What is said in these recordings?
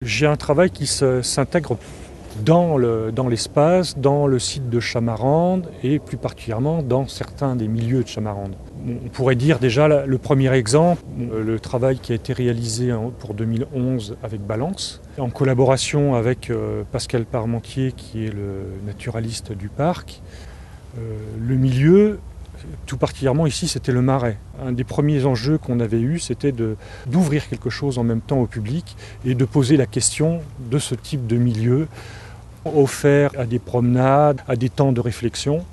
J'ai un travail qui s'intègre dans l'espace, dans le site de Chamarande et plus particulièrement dans certains des milieux de Chamarande. On pourrait dire déjà le premier exemple, le travail qui a été réalisé pour 2011 avec Balance, en collaboration avec Pascal Parmentier qui est le naturaliste du parc. Le milieu, tout particulièrement ici, c'était le Marais. Un des premiers enjeux qu'on avait eu, c'était d'ouvrir quelque chose en même temps au public et de poser la question de ce type de milieu, offert à des promenades, à des temps de réflexion.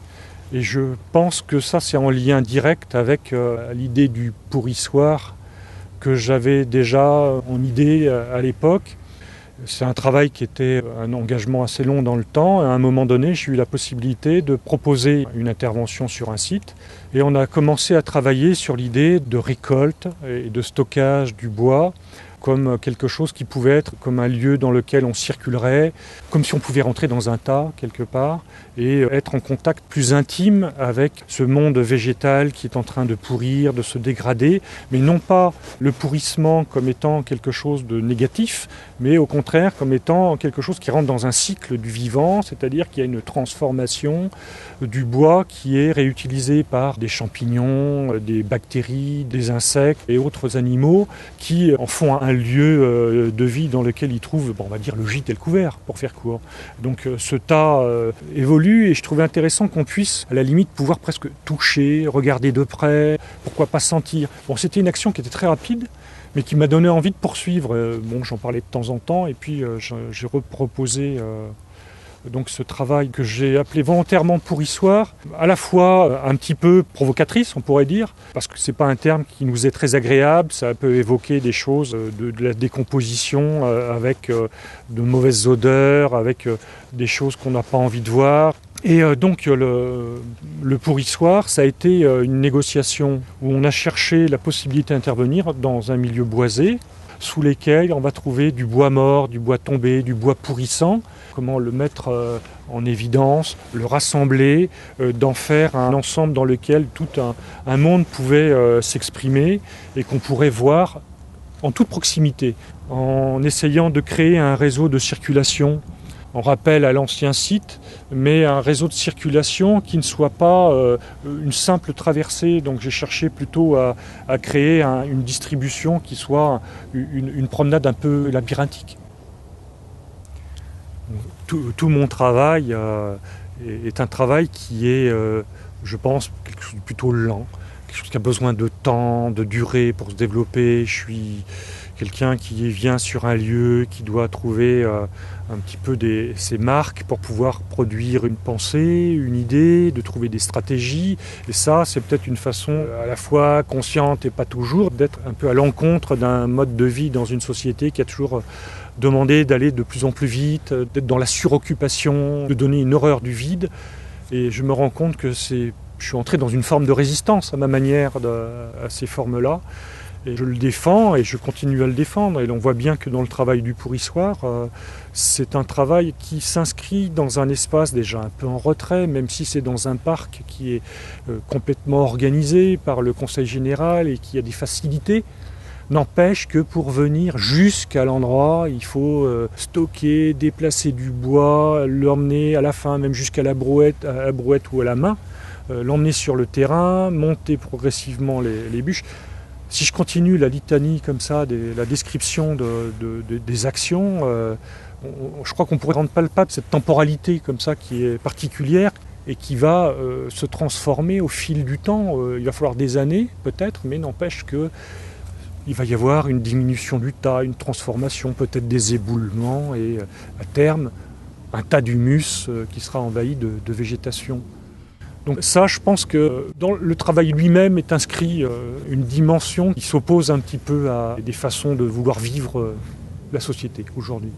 Et je pense que ça, c'est en lien direct avec l'idée du pourrissoir que j'avais déjà en idée à l'époque. C'est un travail qui était un engagement assez long dans le temps. À un moment donné, j'ai eu la possibilité de proposer une intervention sur un site. Et on a commencé à travailler sur l'idée de récolte et de stockage du bois comme quelque chose qui pouvait être comme un lieu dans lequel on circulerait, comme si on pouvait rentrer dans un tas quelque part et être en contact plus intime avec ce monde végétal qui est en train de pourrir, de se dégrader, mais non pas le pourrissement comme étant quelque chose de négatif, mais au contraire comme étant quelque chose qui rentre dans un cycle du vivant, c'est-à-dire qu'il y a une transformation du bois qui est réutilisé par des champignons, des bactéries, des insectes et autres animaux qui en font un lieu de vie dans lequel ils trouvent, on va dire, le gîte et le couvert, pour faire court. Donc ce tas évolue et je trouvais intéressant qu'on puisse, à la limite, pouvoir presque toucher, regarder de près, pourquoi pas sentir. Bon, c'était une action qui était très rapide, mais qui m'a donné envie de poursuivre. Bon, j'en parlais de temps en temps et puis j'ai reproposé donc ce travail que j'ai appelé volontairement pourrissoir, à la fois un petit peu provocatrice, on pourrait dire, parce que c'est pas un terme qui nous est très agréable, ça peut évoquer des choses de la décomposition avec de mauvaises odeurs, avec des choses qu'on n'a pas envie de voir. Et donc le pourrissoir, ça a été une négociation où on a cherché la possibilité d'intervenir dans un milieu boisé, sous lesquels on va trouver du bois mort, du bois tombé, du bois pourrissant. Comment le mettre en évidence, le rassembler, d'en faire un ensemble dans lequel tout un monde pouvait s'exprimer et qu'on pourrait voir en toute proximité, en essayant de créer un réseau de circulation. On rappelle à l'ancien site, mais un réseau de circulation qui ne soit pas une simple traversée. Donc j'ai cherché plutôt à créer une distribution qui soit une promenade un peu labyrinthique. Tout mon travail est un travail qui est, je pense, quelque chose de plutôt lent, quelque chose qui a besoin de temps, de durée pour se développer. Je suis quelqu'un qui vient sur un lieu, qui doit trouver un petit peu ses marques pour pouvoir produire une pensée, une idée, de trouver des stratégies. Et ça, c'est peut-être une façon à la fois consciente et pas toujours d'être un peu à l'encontre d'un mode de vie dans une société qui a toujours demandé d'aller de plus en plus vite, d'être dans la suroccupation, de donner une horreur du vide. Et je me rends compte que je suis entré dans une forme de résistance à ma manière, à ces formes-là. Et je le défends et je continue à le défendre. Et on voit bien que dans le travail du pourrissoir, c'est un travail qui s'inscrit dans un espace déjà un peu en retrait, même si c'est dans un parc qui est complètement organisé par le Conseil général et qui a des facilités. N'empêche que pour venir jusqu'à l'endroit, il faut stocker, déplacer du bois, l'emmener à la fin, même jusqu'à la brouette ou à la main, l'emmener sur le terrain, monter progressivement les bûches. Si je continue la litanie comme ça, la description des actions, je crois qu'on pourrait rendre palpable cette temporalité comme ça qui est particulière et qui va se transformer au fil du temps. Il va falloir des années peut-être, mais n'empêche que il va y avoir une diminution du tas, une transformation, peut-être des éboulements et à terme un tas d'humus qui sera envahi de végétation. Donc ça, je pense que dans le travail lui-même est inscrit une dimension qui s'oppose un petit peu à des façons de vouloir vivre la société aujourd'hui.